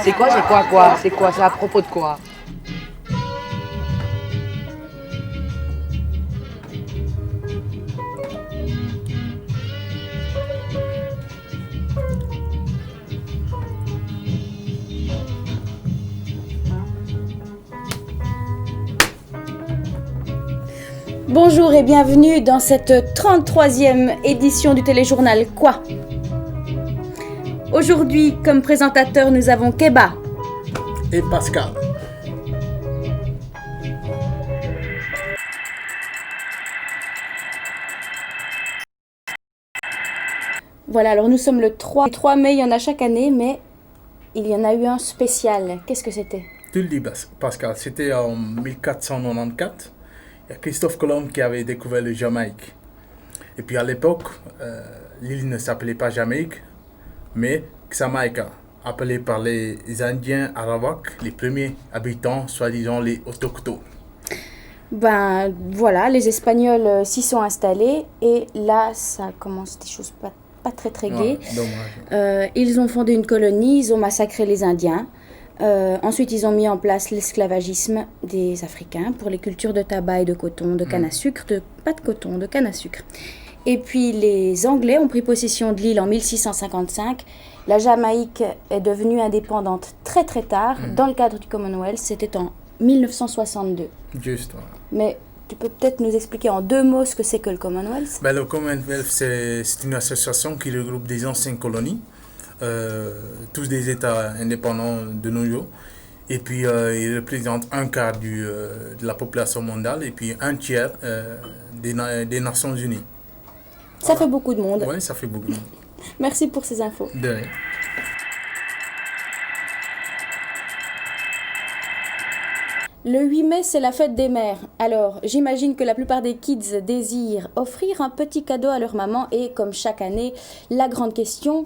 C'est quoi? C'est quoi? C'est à propos de quoi? Bonjour et bienvenue dans cette 33e édition du téléjournal Quoi. Aujourd'hui, comme présentateur, nous avons Keba et Pascal. Voilà, alors nous sommes le 3 mai, il y en a chaque année, mais il y en a eu un spécial. Qu'est-ce que c'était? Tu le dis, Pascal, c'était en 1494. Il y a Christophe Colomb qui avait découvert le Jamaïque. Et puis à l'époque, l'île ne s'appelait pas Jamaïque, mais Xamaïca, appelée par les Indiens Arawaks, les premiers habitants, soi-disant les autochtones. Ben voilà, les Espagnols s'y sont installés et là, ça commence des choses pas très très gaies. Dommage. Ils ont fondé une colonie, ils ont massacré les Indiens. Ensuite, ils ont mis en place l'esclavagisme des Africains pour les cultures de tabac et de coton, de canne à sucre, pas de coton, de canne à sucre. Et puis, les Anglais ont pris possession de l'île en 1655. La Jamaïque est devenue indépendante très très tard. Dans le cadre du Commonwealth, c'était en 1962. Juste, ouais. Mais tu peux peut-être nous expliquer en 2 mots ce que c'est que le Commonwealth? Le Commonwealth, c'est une association qui regroupe des anciennes colonies. Tous des États indépendants de nos jours. Et puis, ils représentent un quart de la population mondiale et puis un tiers des Nations Unies. Ça fait beaucoup de monde. Oui, ça fait beaucoup de monde. Merci pour ces infos. De rien. Le 8 mai, c'est la fête des mères. Alors, j'imagine que la plupart des kids désirent offrir un petit cadeau à leur maman et, comme chaque année, la grande question...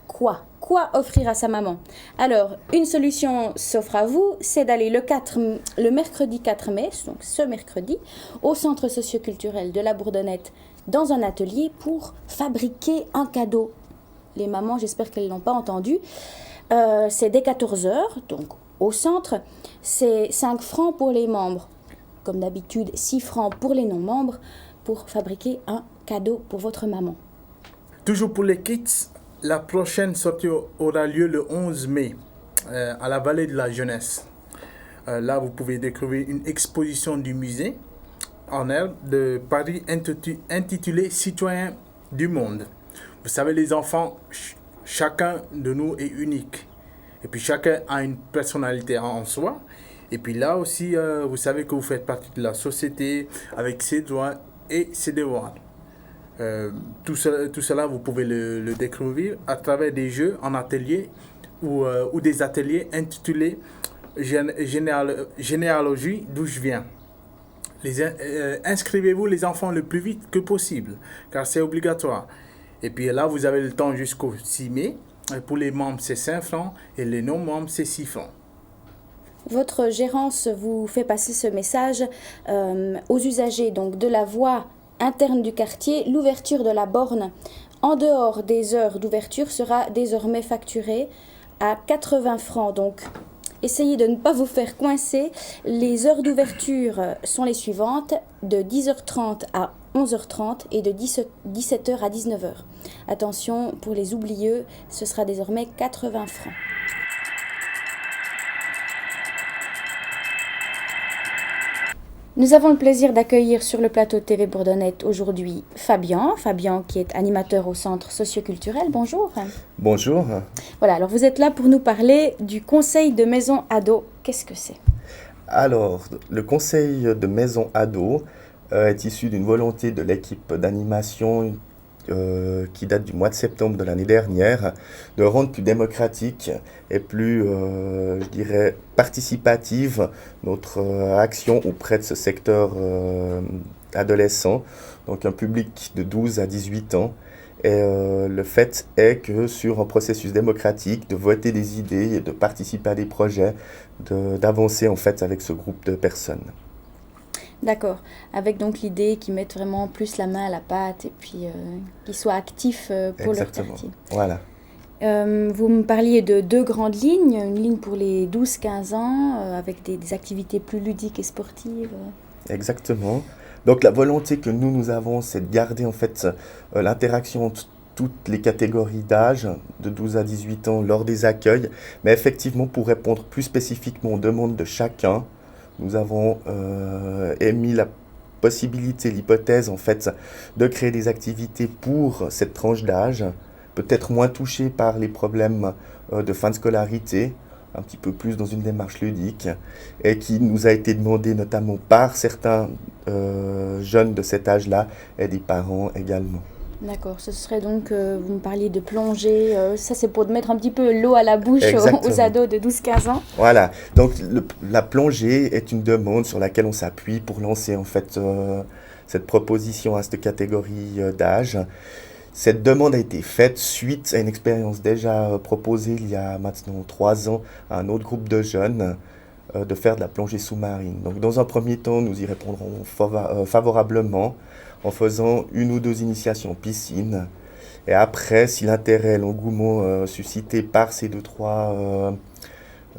Quoi offrir à sa maman? Alors, une solution s'offre à vous, c'est d'aller le mercredi 4 mai, donc ce mercredi, au centre socioculturel de la Bourdonnette, dans un atelier pour fabriquer un cadeau. Les mamans, j'espère qu'elles ne l'ont pas entendu. C'est dès 14h, donc au centre. C'est 5 francs pour les membres. Comme d'habitude, 6 francs pour les non-membres pour fabriquer un cadeau pour votre maman. Toujours pour les kids, la prochaine sortie aura lieu le 11 mai à la Vallée de la Jeunesse. Là, vous pouvez découvrir une exposition du musée en herbe de Paris intitulée Citoyens du monde. Vous savez, les enfants, chacun de nous est unique. Et puis chacun a une personnalité en soi. Et puis là aussi, vous savez que vous faites partie de la société avec ses droits et ses devoirs. Tout cela, vous pouvez le découvrir à travers des jeux en atelier ou des ateliers intitulés Généalogie d'où je viens. Inscrivez-vous les enfants le plus vite que possible, car c'est obligatoire. Et puis là, vous avez le temps jusqu'au 6 mai. Pour les membres, c'est 5 francs et les non-membres, c'est 6 francs. Votre gérance vous fait passer ce message aux usagers donc de la voie interne du quartier. L'ouverture de la borne en dehors des heures d'ouverture sera désormais facturée à 80 francs. Donc, essayez de ne pas vous faire coincer. Les heures d'ouverture sont les suivantes, de 10h30 à 11h30 et de 17h à 19h. Attention, pour les oublieux, ce sera désormais 80 francs. Nous avons le plaisir d'accueillir sur le plateau de TV Bourdonnette aujourd'hui Fabien qui est animateur au centre socioculturel. Bonjour. Bonjour. Voilà, alors vous êtes là pour nous parler du conseil de maison ado. Qu'est-ce que c'est? Alors, le conseil de maison ado est issu d'une volonté de l'équipe d'animation qui date du mois de septembre de l'année dernière, de rendre plus démocratique et plus, je dirais, participative notre action auprès de ce secteur adolescent, donc un public de 12 à 18 ans. Et le fait est que sur un processus démocratique, de voter des idées et de participer à des projets, d'avancer en fait avec ce groupe de personnes. D'accord. Avec donc l'idée qu'ils mettent vraiment plus la main à la pâte et puis qu'ils soient actifs pour leur Exactement. quartier. Voilà. Vous me parliez de deux grandes lignes, une ligne pour les 12-15 ans avec des activités plus ludiques et sportives. Exactement. Donc la volonté que nous avons, c'est de garder en fait l'interaction entre toutes les catégories d'âge, de 12 à 18 ans, lors des accueils. Mais effectivement, pour répondre plus spécifiquement aux demandes de chacun, nous avons émis la possibilité, l'hypothèse en fait, de créer des activités pour cette tranche d'âge, peut-être moins touchée par les problèmes de fin de scolarité, un petit peu plus dans une démarche ludique, et qui nous a été demandé notamment par certains jeunes de cet âge-là et des parents également. D'accord, ce serait donc, vous me parliez de plongée, ça c'est pour mettre un petit peu l'eau à la bouche aux Exactement. ados de 12-15 ans. Voilà, donc la plongée est une demande sur laquelle on s'appuie pour lancer en fait cette proposition à cette catégorie d'âge. Cette demande a été faite suite à une expérience déjà proposée il y a maintenant 3 ans à un autre groupe de jeunes de faire de la plongée sous-marine. Donc dans un premier temps, nous y répondrons favorablement en faisant 1 ou 2 initiations piscine. Et après, si l'intérêt et l'engouement suscité par ces 2-3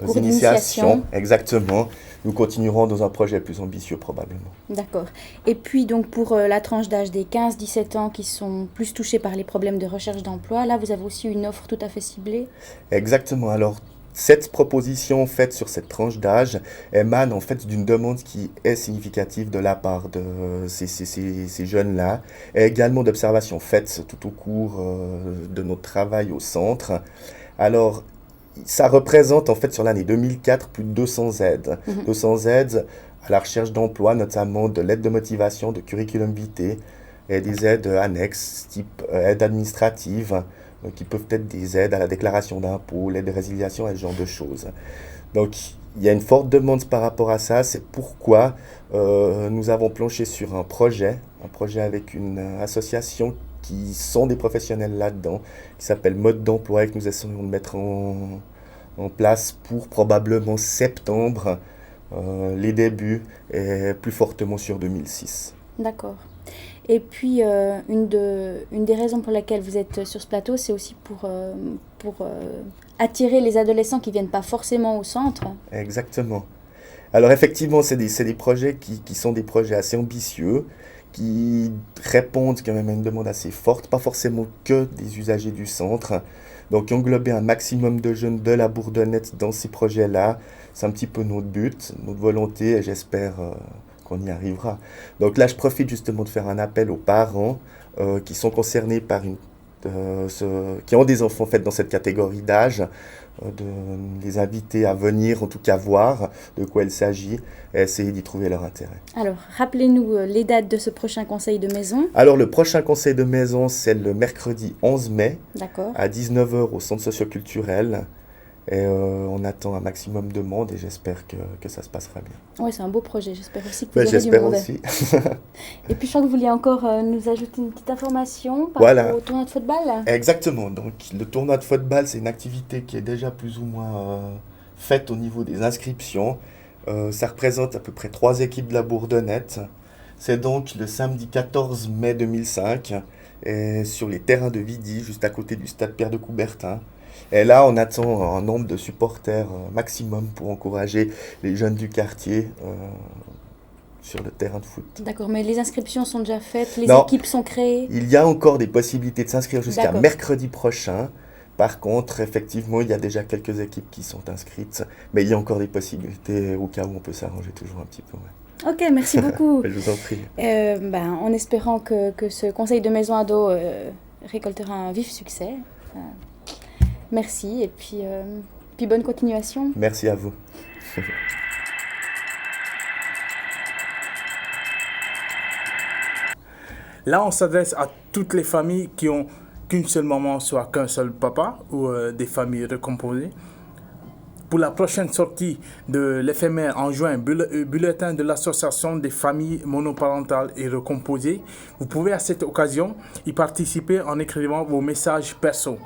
Cours initiations, d'initiation. exactement, nous continuerons dans un projet plus ambitieux probablement. D'accord. Et puis donc pour la tranche d'âge des 15-17 ans qui sont plus touchés par les problèmes de recherche d'emploi, là vous avez aussi une offre tout à fait ciblée. Exactement. Alors, cette proposition faite sur cette tranche d'âge émane en fait d'une demande qui est significative de la part de ces jeunes-là, et également d'observations faites tout au cours de notre travail au centre. Alors, ça représente en fait sur l'année 2004 plus de 200 aides. 200 aides à la recherche d'emploi, notamment de l'aide de motivation, de curriculum vitae, et des aides annexes, type aide administrative, qui peuvent être des aides à la déclaration d'impôts, l'aide de résiliation et ce genre de choses. Donc, il y a une forte demande par rapport à ça. C'est pourquoi nous avons planché sur un projet avec une association qui sont des professionnels là-dedans, qui s'appelle Mode d'emploi et que nous essayons de mettre en place pour probablement septembre, les débuts, et plus fortement sur 2006. D'accord. Et puis une des raisons pour lesquelles vous êtes sur ce plateau, c'est aussi pour attirer les adolescents qui ne viennent pas forcément au centre. Exactement. Alors effectivement, c'est des projets qui sont des projets assez ambitieux, qui répondent quand même à une demande assez forte, pas forcément que des usagers du centre. Donc englober un maximum de jeunes de la Bourdonnette dans ces projets-là, c'est un petit peu notre but, notre volonté, et j'espère qu'on y arrivera. Donc là, je profite justement de faire un appel aux parents qui sont concernés par qui ont des enfants faits dans cette catégorie d'âge, de les inviter à venir, en tout cas voir de quoi il s'agit, et essayer d'y trouver leur intérêt. Alors, rappelez-nous les dates de ce prochain conseil de maison. Alors, le prochain conseil de maison, c'est le mercredi 11 mai, D'accord. à 19h au centre socioculturel. Et on attend un maximum de monde et j'espère que ça se passera bien. Ouais, c'est un beau projet. J'espère aussi que vous aurez du J'espère monde. aussi. Et puis, je crois que vous vouliez encore nous ajouter une petite information par Voilà. rapport au tournoi de football. Exactement. Donc, le tournoi de football, c'est une activité qui est déjà plus ou moins faite au niveau des inscriptions. Ça représente à peu près 3 équipes de la Bourdonnette. C'est donc le samedi 14 mai 2005 et sur les terrains de Vidy, juste à côté du stade Pierre de Coubertin. Et là, on attend un nombre de supporters maximum pour encourager les jeunes du quartier sur le terrain de foot. D'accord, mais les inscriptions sont déjà faites, les Non. équipes sont créées. Il y a encore des possibilités de s'inscrire jusqu'à D'accord. mercredi prochain. Par contre, effectivement, il y a déjà quelques équipes qui sont inscrites, mais il y a encore des possibilités au cas où on peut s'arranger toujours un petit peu. Ouais. Ok, merci beaucoup. Je vous en prie. En espérant que ce conseil de maison ado récoltera un vif succès. Merci et puis bonne continuation. Merci à vous. Là, on s'adresse à toutes les familles qui ont qu'une seule maman, soit qu'un seul papa, ou des familles recomposées. Pour la prochaine sortie de l'éphémère en juin, bulletin de l'association des familles monoparentales et recomposées, vous pouvez à cette occasion y participer en écrivant vos messages perso,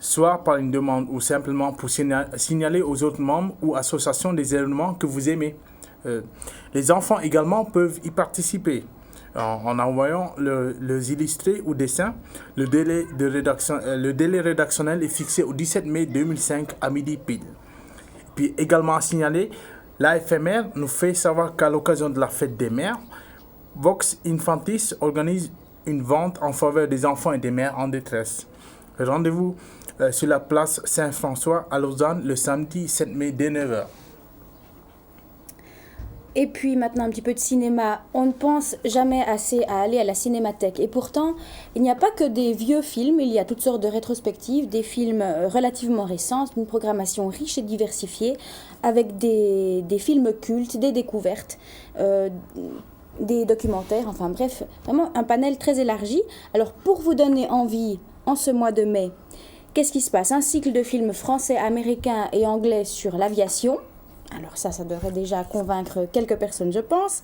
soit par une demande ou simplement pour signaler aux autres membres ou associations des événements que vous aimez. Les enfants également peuvent y participer en envoyant les illustrés ou dessins. Le délai rédactionnel est fixé au 17 mai 2005 à midi pile. Puis également à signaler, l'AFMR nous fait savoir qu'à l'occasion de la fête des mères, Vox Infantis organise une vente en faveur des enfants et des mères en détresse. Rendez-vous sur la place Saint-François à Lausanne le samedi 7 mai dès 9h. Et puis maintenant un petit peu de cinéma. On ne pense jamais assez à aller à la cinémathèque. Et pourtant, il n'y a pas que des vieux films, il y a toutes sortes de rétrospectives, des films relativement récents, une programmation riche et diversifiée, avec des films cultes, des découvertes, des documentaires, enfin bref, vraiment un panel très élargi. Alors pour vous donner envie, en ce mois de mai, qu'est-ce qui se passe? Un cycle de films français, américains et anglais sur l'aviation. Alors ça devrait déjà convaincre quelques personnes, je pense.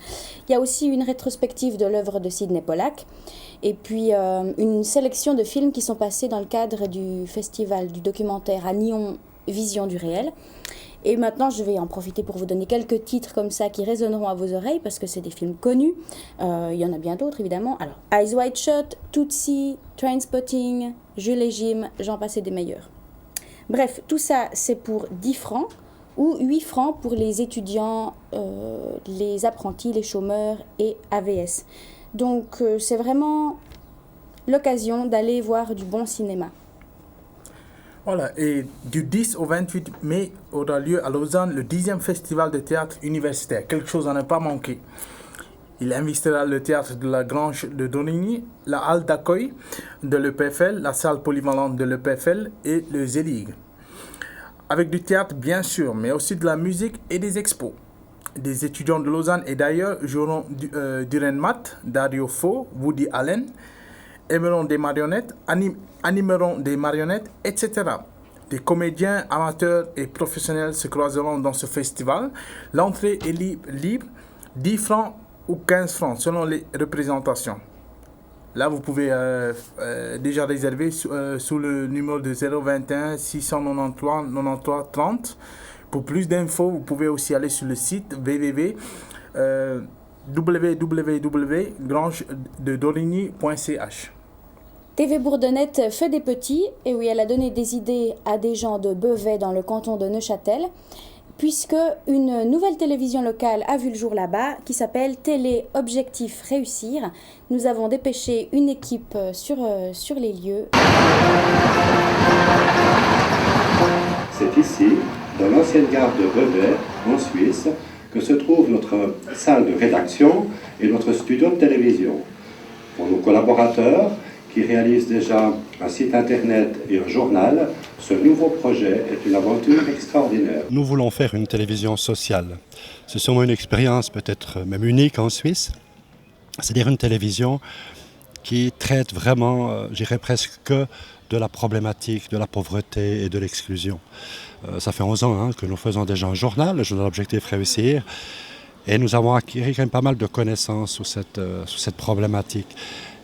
Il y a aussi une rétrospective de l'œuvre de Sidney Pollack. Et puis une sélection de films qui sont passés dans le cadre du festival du documentaire à Nyon, Vision du réel. Et maintenant, je vais en profiter pour vous donner quelques titres comme ça qui résonneront à vos oreilles parce que c'est des films connus. Il y en a bien d'autres, évidemment. Alors, Eyes Wide Shut, Tootsie, Trainspotting, Jules et Jim, j'en passe des meilleurs. Bref, tout ça, c'est pour 10 francs. Ou 8 francs pour les étudiants, les apprentis, les chômeurs et AVS. Donc c'est vraiment l'occasion d'aller voir du bon cinéma. Voilà, et du 10 au 28 mai aura lieu à Lausanne le 10e festival de théâtre universitaire. Quelque chose à ne pas manquer. Il invitera le théâtre de la Grange de Dorigny, la halle d'accueil de l'EPFL, la salle polyvalente de l'EPFL et le Zelig. Avec du théâtre bien sûr, mais aussi de la musique et des expos. Des étudiants de Lausanne et d'ailleurs joueront Duran Matt, Dario Fo, Woody Allen, aimeront des marionnettes, animeront des marionnettes, etc. Des comédiens amateurs et professionnels se croiseront dans ce festival. L'entrée est libre, 10 francs ou 15 francs selon les représentations. Là, vous pouvez déjà réserver sous le numéro de 021 693 93 30. Pour plus d'infos, vous pouvez aussi aller sur le site www.grangededorigny.ch. TV Bourdonnette fait des petits, et oui, elle a donné des idées à des gens de Beauvais dans le canton de Neuchâtel, puisque une nouvelle télévision locale a vu le jour là-bas, qui s'appelle Télé Objectif Réussir. Nous avons dépêché une équipe sur les lieux. C'est ici, dans l'ancienne gare de Beauvais, en Suisse, que se trouve notre salle de rédaction et notre studio de télévision. Pour nos collaborateurs, qui réalisent déjà un site internet et un journal, ce nouveau projet est une aventure extraordinaire. Nous voulons faire une télévision sociale. C'est sûrement une expérience peut-être même unique en Suisse. C'est-à-dire une télévision qui traite vraiment, je dirais presque que de la problématique de la pauvreté et de l'exclusion. Ça fait 11 ans que nous faisons déjà un journal, le journal Objectif Réussir, et nous avons acquis quand même pas mal de connaissances sur cette problématique.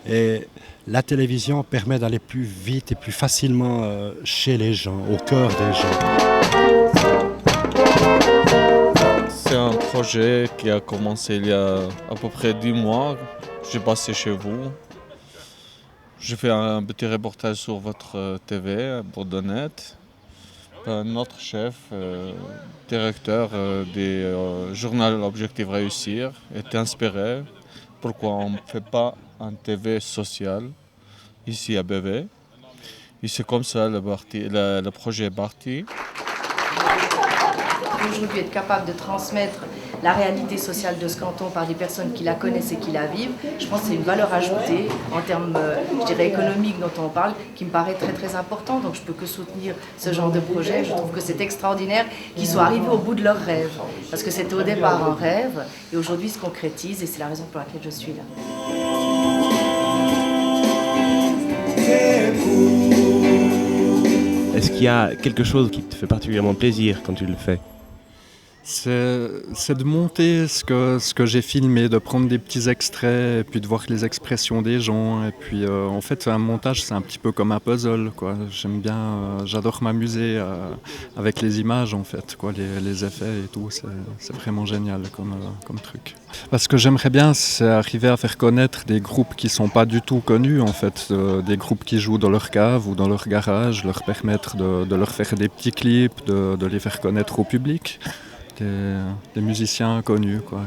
Et la télévision permet d'aller plus vite et plus facilement chez les gens, au cœur des gens. C'est un projet qui a commencé il y a à peu près 10 mois. J'ai passé chez vous. J'ai fait un petit reportage sur votre TV, Bourdonnette. Notre chef, directeur du journal Objectif Réussir, était inspiré. Pourquoi on ne fait pas un TV social ici à Beauvais. Et c'est comme ça le projet est parti. Aujourd'hui, être capable de transmettre la réalité sociale de ce canton par des personnes qui la connaissent et qui la vivent, je pense que c'est une valeur ajoutée en termes, je dirais, économiques dont on parle, qui me paraît très très important. Donc je peux que soutenir ce genre de projet. Je trouve que c'est extraordinaire qu'ils soient arrivés au bout de leur rêve. Parce que c'était au départ un rêve et aujourd'hui se concrétise et c'est la raison pour laquelle je suis là. Est-ce qu'il y a quelque chose qui te fait particulièrement plaisir quand tu le fais ? C'est de monter ce que j'ai filmé, de prendre des petits extraits et puis de voir les expressions des gens. Et puis en fait, un montage, c'est un petit peu comme un puzzle, quoi. J'aime bien, j'adore m'amuser avec les images, en fait, quoi, les effets et tout. C'est vraiment génial comme truc. Parce que j'aimerais bien, c'est arriver à faire connaître des groupes qui sont pas du tout connus, en fait, des groupes qui jouent dans leur cave ou dans leur garage, leur permettre de leur faire des petits clips, de les faire connaître au public. Des musiciens connus, quoi.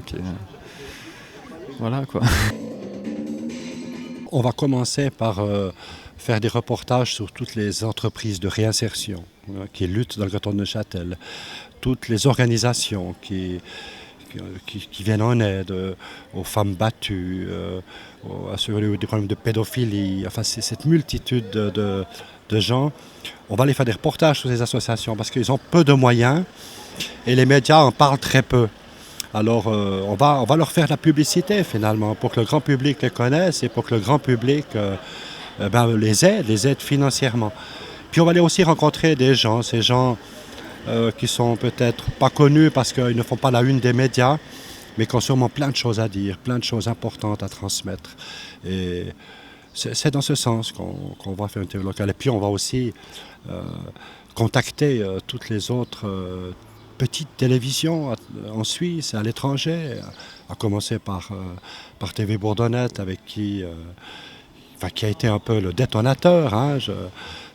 Voilà, quoi. On va commencer par faire des reportages sur toutes les entreprises de réinsertion qui luttent dans le canton de Neuchâtel, toutes les organisations qui viennent en aide aux femmes battues, à ceux qui ont des problèmes de pédophilie. Enfin, c'est cette multitude de gens. On va aller faire des reportages sur ces associations parce qu'ils ont peu de moyens. Et les médias en parlent très peu. Alors on va leur faire de la publicité finalement pour que le grand public les connaisse et pour que le grand public les aide financièrement. Puis on va aller aussi rencontrer ces gens qui sont peut-être pas connus parce qu'ils ne font pas la une des médias, mais qui ont sûrement plein de choses à dire, plein de choses importantes à transmettre. Et c'est dans ce sens qu'on va faire une télé locale. Et puis on va aussi contacter toutes les autres petite télévision en Suisse, à l'étranger, à commencer par TV Bourdonnette, avec qui a été un peu le détonateur. Hein.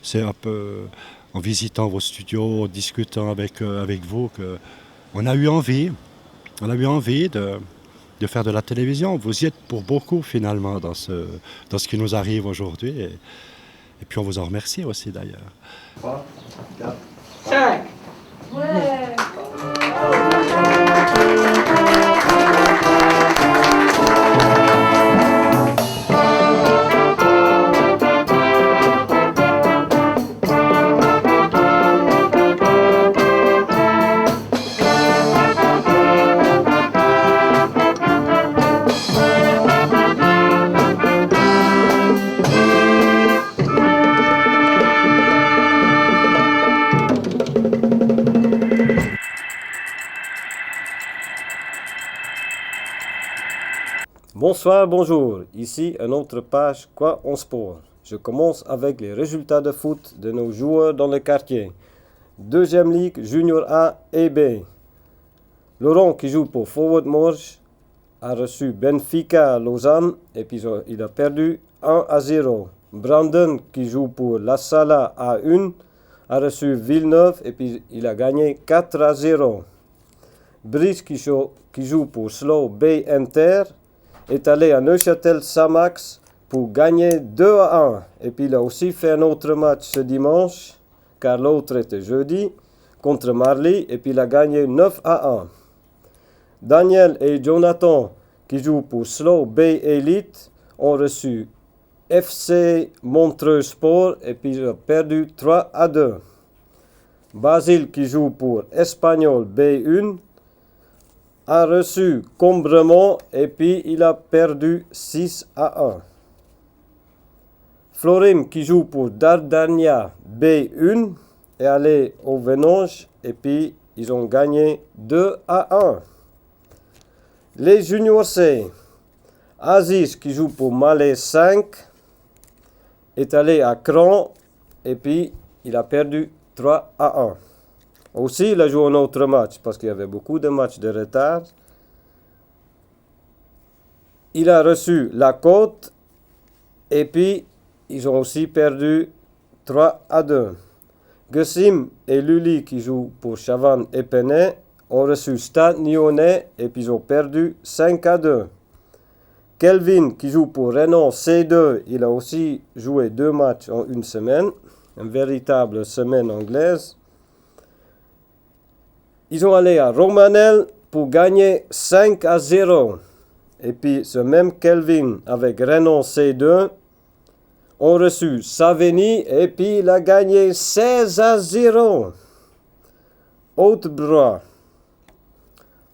C'est un peu en visitant vos studios, en discutant avec vous, qu'on a eu envie de faire de la télévision. Vous y êtes pour beaucoup finalement dans ce qui nous arrive aujourd'hui. Et puis on vous en remercie aussi d'ailleurs. 3, 4, 5. Ouais. Bonsoir, bonjour. Ici une autre page Quoi en sport. Je commence avec les résultats de foot de nos joueurs dans le quartier. Deuxième ligue, Junior A et B. Laurent qui joue pour Forward Morges a reçu Benfica Lausanne et puis il a perdu 1-0. Brandon qui joue pour La Sala A1 a reçu Villeneuve et puis il a gagné 4-0. Brice qui joue pour Slow Bay Inter est allé à Neuchâtel Samax pour gagner 2-1. Et puis il a aussi fait un autre match ce dimanche, car l'autre était jeudi, contre Marly, et puis il a gagné 9-1. Daniel et Jonathan, qui jouent pour Slow Bay Elite, ont reçu FC Montreux Sport, et puis ils ont perdu 3-2. Basile, qui joue pour Espagnol B1, a reçu Combremont et puis il a perdu 6-1. Florim qui joue pour Dardania B1 est allé au Venange et puis ils ont gagné 2-1. Les juniors C, Aziz qui joue pour Malais 5 est allé à Cran et puis il a perdu 3-1. Aussi, il a joué un autre match parce qu'il y avait beaucoup de matchs de retard. Il a reçu la Côte et puis ils ont aussi perdu 3-2. Gessim et Lully qui jouent pour Chavannes et Penay ont reçu Stade Nyonnais et puis ils ont perdu 5-2. Kelvin qui joue pour Renan C2, il a aussi joué 2 matchs en une semaine, une véritable semaine anglaise. Ils ont allé à Romanel pour gagner 5-0. Et puis ce même Kelvin avec Renan C2 ont reçu Savigny et puis il a gagné 16-0. Haute-Broye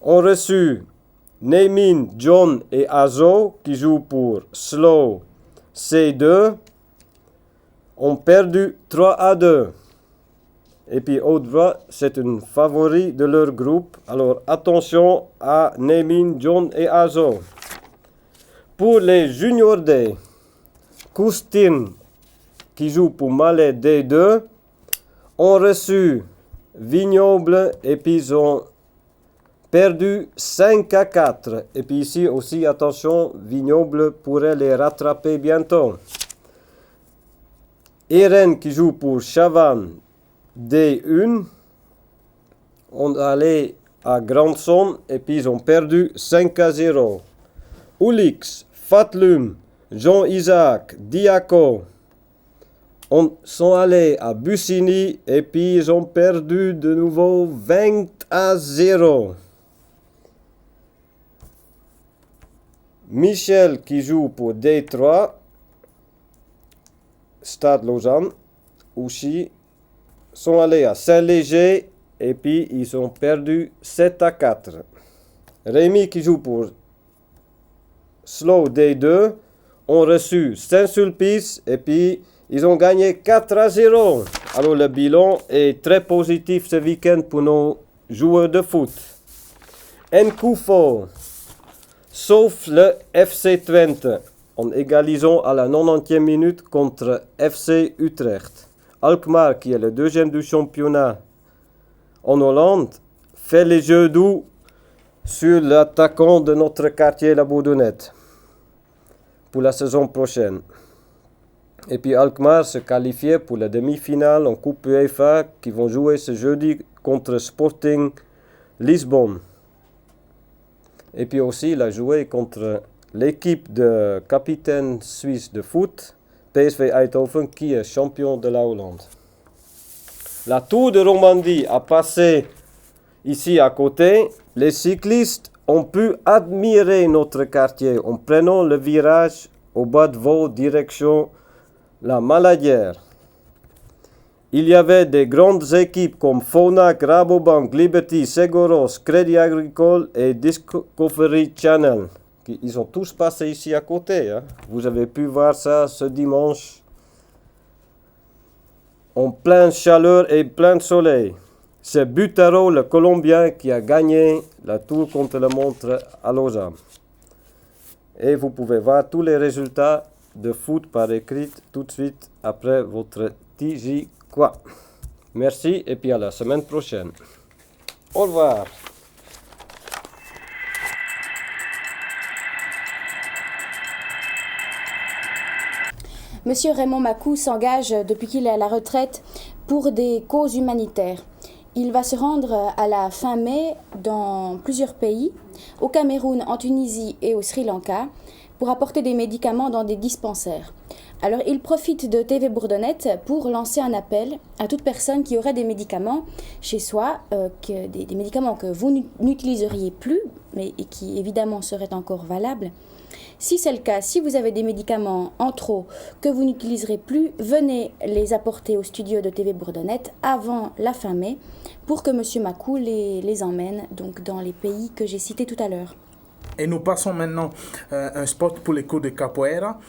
ont reçu Némin, John et Azo qui jouent pour Slow C2 ont perdu 3-2. Et puis Audra, c'est une favori de leur groupe. Alors attention à Némin, John et Azo. Pour les Junior D, Koustine, qui joue pour Malais D2, ont reçu Vignoble et puis ils ont perdu 5-4. Et puis ici aussi, attention, Vignoble pourrait les rattraper bientôt. Irène qui joue pour Chavannes D1, on est allé à Grandson et puis ils ont perdu 5-0. Ulix, Fatlum, Jean-Isaac, Diaco, on sont allés à Bussigny et puis ils ont perdu de nouveau 20-0. Michel qui joue pour D3, Stade Lausanne, aussi, sont allés à Saint-Léger et puis ils ont perdu 7-4. Rémi qui joue pour Slow D2 ont reçu Saint-Sulpice et puis ils ont gagné 4-0. Alors le bilan est très positif ce week-end pour nos joueurs de foot. Nkoufo, sauf le FC Twente, en égalisant à la 90e minute contre FC Utrecht. Alkmaar, qui est le deuxième du championnat en Hollande, fait les jeux doux sur l'attaquant de notre quartier, la Bourdonnette, pour la saison prochaine. Et puis Alkmaar se qualifiait pour la demi-finale en Coupe UEFA qui vont jouer ce jeudi contre Sporting Lisbonne. Et puis aussi, il a joué contre l'équipe de capitaine suisse de foot, PSV Eindhoven, qui est champion de la Hollande. La Tour de Romandie a passé ici à côté. Les cyclistes ont pu admirer notre quartier en prenant le virage au bas de Vaud, direction la Maladière. Il y avait des grandes équipes comme Phonak, Rabobank, Liberty, Seguros, Crédit Agricole et Discovery Channel. Ils ont tous passé ici à côté. Hein. Vous avez pu voir ça ce dimanche en pleine chaleur et plein soleil. C'est Butaro, le Colombien, qui a gagné la Tour contre la montre à Lausanne. Et vous pouvez voir tous les résultats de foot par écrit tout de suite après votre TJ quoi. Merci et puis à la semaine prochaine. Au revoir. Monsieur Raymond Macou s'engage depuis qu'il est à la retraite pour des causes humanitaires. Il va se rendre à la fin mai dans plusieurs pays, au Cameroun, en Tunisie et au Sri Lanka, pour apporter des médicaments dans des dispensaires. Alors il profite de TV Bourdonnette pour lancer un appel à toute personne qui aurait des médicaments chez soi, des médicaments que vous n'utiliseriez plus, mais et qui évidemment seraient encore valables. Si c'est le cas, si vous avez des médicaments en trop que vous n'utiliserez plus, venez les apporter au studio de TV Bourdonnette avant la fin mai pour que Monsieur Macou les emmène donc dans les pays que j'ai cités tout à l'heure. Et nous passons maintenant un spot pour les cours de capoeira.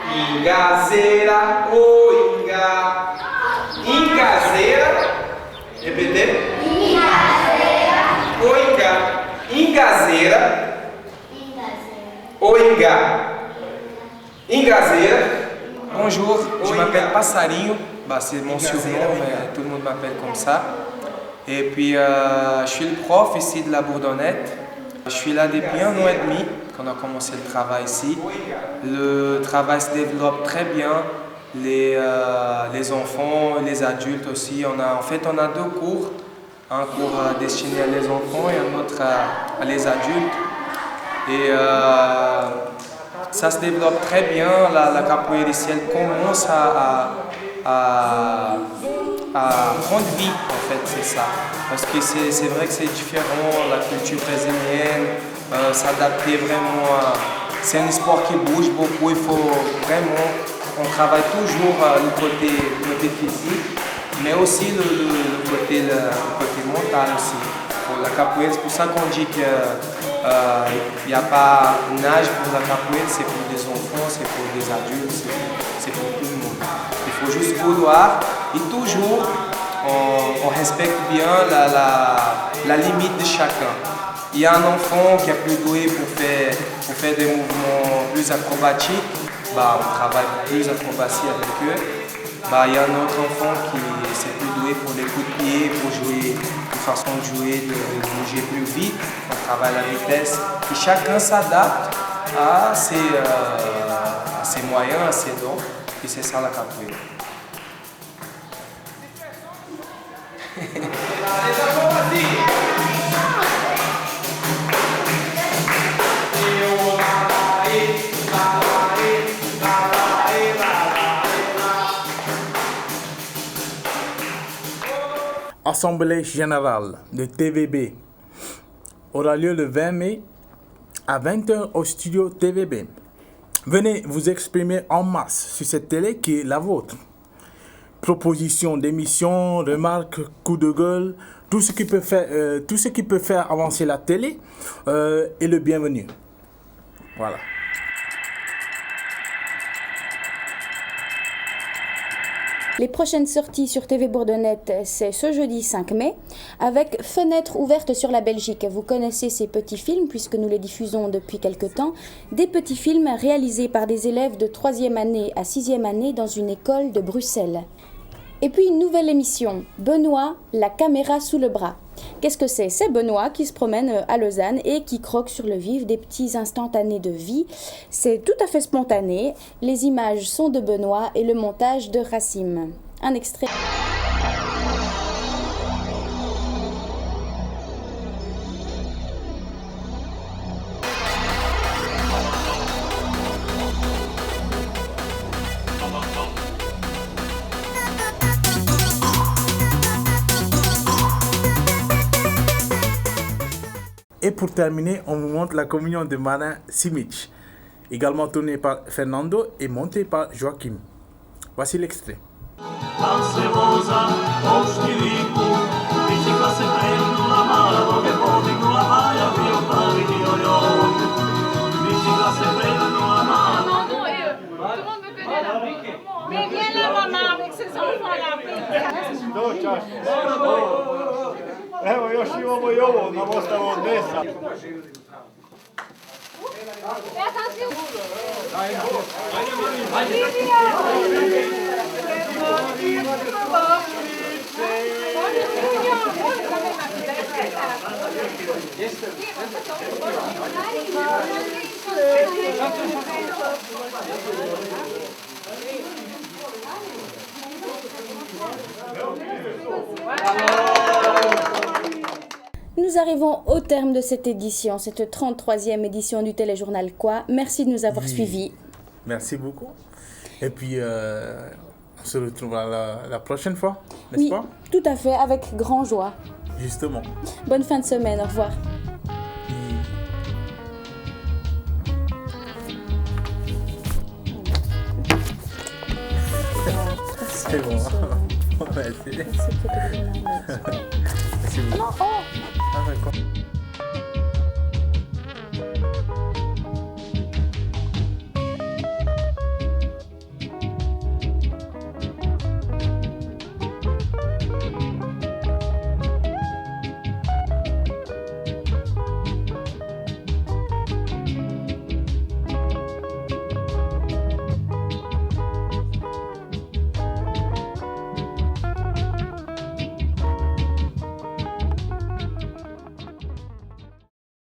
Ingazeira, o inga. Ingazeira. Repete. Ingazeira. O inga. Ingazeira. O inga. Ingazeira. Bonjour, je m'appelle Passarinho. C'est mon surnom, mais tout le monde m'appelle comme ça. Et puis, je suis le prof ici de la Bourdonnette. Je suis là depuis 1 an et demi qu'on a commencé le travail ici. Le travail se développe très bien. Les enfants, les adultes aussi. On a 2 cours. Un cours destiné à les enfants et un autre à les adultes. Et ça se développe très bien. La capoeira ici, elle commence à prendre vie, en fait, c'est ça. Parce que c'est vrai que c'est différent, la culture brésilienne, s'adapter vraiment à... C'est un sport qui bouge beaucoup, il faut vraiment... On travaille toujours le côté physique, mais aussi le côté mental aussi. Il faut la capoeira, c'est pour ça qu'on dit qu'il n'y a pas d'âge pour la capoeira, c'est pour des enfants, c'est pour des adultes, c'est pour tout le monde. Il faut juste vouloir et toujours on respecte bien la limite de chacun. Il y a un enfant qui est plus doué pour faire des mouvements plus acrobatiques, on travaille plus acrobatie avec eux. Il y a un autre enfant qui est plus doué pour les coups de pied, pour jouer, une façon de jouer, de bouger plus vite, on travaille la vitesse. Et chacun s'adapte à ses moyens, à ses dons, et c'est ça la capoeira. Assemblée générale de TVB aura lieu le 20 mai à 20h au studio TVB. Venez vous exprimer en masse sur cette télé qui est la vôtre. Propositions d'émissions, remarques, coups de gueule, tout ce qui peut faire avancer la télé est le bienvenu. Voilà. Les prochaines sorties sur TV Bourdonnette, c'est ce jeudi 5 mai, avec Fenêtre ouverte sur la Belgique. Vous connaissez ces petits films, puisque nous les diffusons depuis quelque temps. Des petits films réalisés par des élèves de 3e année à 6e année dans une école de Bruxelles. Et puis une nouvelle émission, Benoît, la caméra sous le bras. Qu'est-ce que c'est? C'est Benoît qui se promène à Lausanne et qui croque sur le vif des petits instantanés de vie. C'est tout à fait spontané. Les images sont de Benoît et le montage de Racim. Un extrait. Et pour terminer, on vous montre la communion de Marin Simic, également tournée par Fernando et montée par Joachim. Voici l'extrait. Mais viens là, maman, avec ses enfants là. Evo još imamo i ovo, nam ostalo od mesa. Nous arrivons au terme de cette édition, cette 33e édition du téléjournal Quoi. Merci de nous avoir suivis. Merci beaucoup. Et puis, on se retrouvera la prochaine fois, n'est-ce pas? Tout à fait, avec grand joie. Justement. Bonne fin de semaine, au revoir. C'est bon. On va essayer. Merci beaucoup. Ah, d'accord.